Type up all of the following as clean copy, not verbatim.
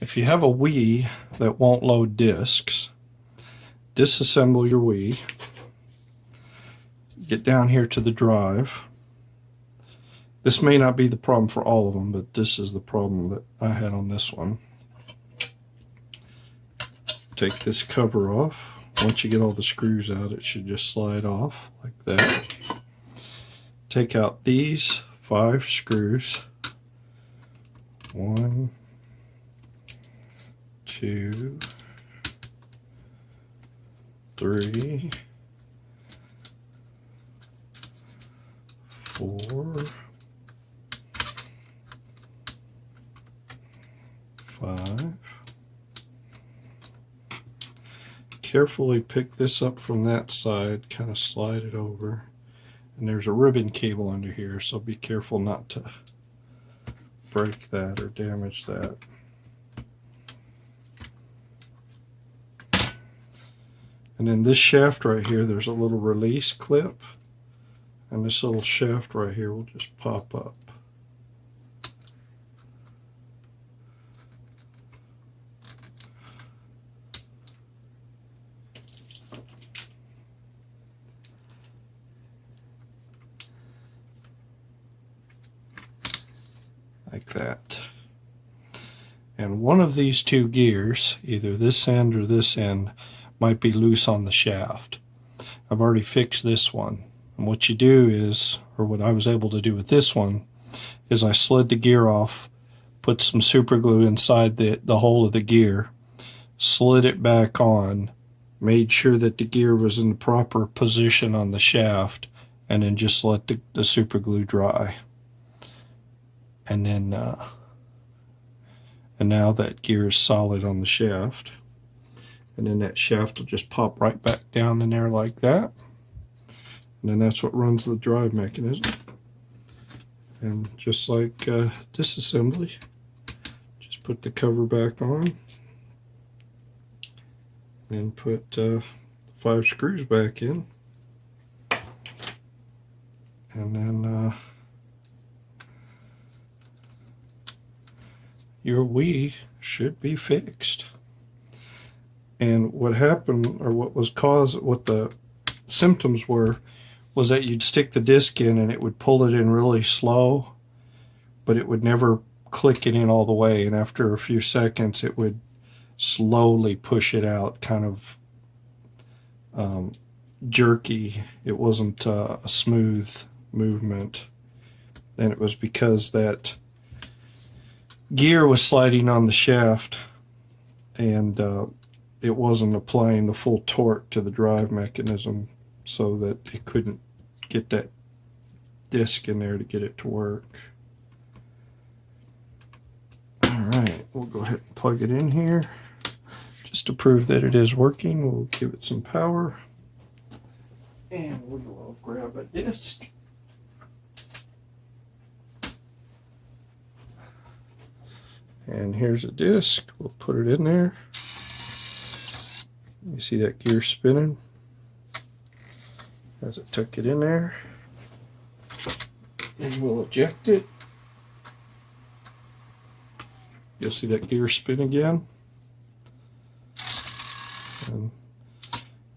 If you have a Wii that won't load discs, disassemble your Wii, get down here to the drive. This may not be the problem for all of them, but this is the problem that I had on this one. Take this cover off. Once you get all the screws out, it should just slide off like that. Take out these 5 screws. 1, 2, 3, 4, 5. Carefully pick this up from that side, kind of slide it over. And there's a ribbon cable under here, so be careful not to break that or damage that. And then this shaft right here, there's a little release clip, and this little shaft right here will just pop up. Like that. And one of these 2 gears, either this end or this end, might be loose on the shaft. I've already fixed this one. And what you do is, or what I was able to do with this one, is I slid the gear off, put some super glue inside the hole of the gear, slid it back on, made sure that the gear was in the proper position on the shaft, and then just let the super glue dry. And then, and now that gear is solid on the shaft. And then that shaft will just pop right back down in there like that. And then that's what runs the drive mechanism. And just like disassembly, just put the cover back on. And put 5 screws back in. And then your Wii should be fixed. And what happened, or what the symptoms were, was that you'd stick the disc in and it would pull it in really slow, but it would never click it in all the way. And after a few seconds, it would slowly push it out, kind of jerky. It wasn't a smooth movement. And it was because that gear was sliding on the shaft, and it wasn't applying the full torque to the drive mechanism, so that it couldn't get that disc in there to get it to work. Alright, we'll go ahead and plug it in here. Just to prove that it is working, we'll give it some power. And we will grab a disc. And here's a disc. We'll put it in there. You see that gear spinning as it took it in there. And we'll eject it. You'll see that gear spin again. And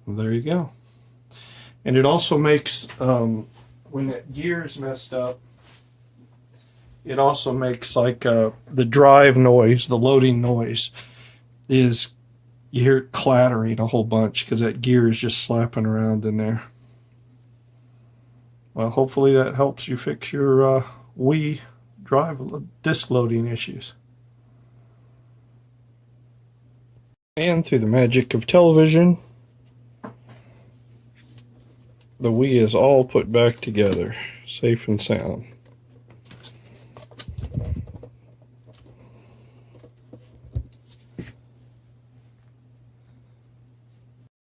there you go. And it also makes, when that gear is messed up, it also makes like the drive noise, the loading noise, is you hear it clattering a whole bunch because that gear is just slapping around in there. Well, hopefully that helps you fix your Wii drive disc loading issues. And through the magic of television, the Wii is all put back together, safe and sound.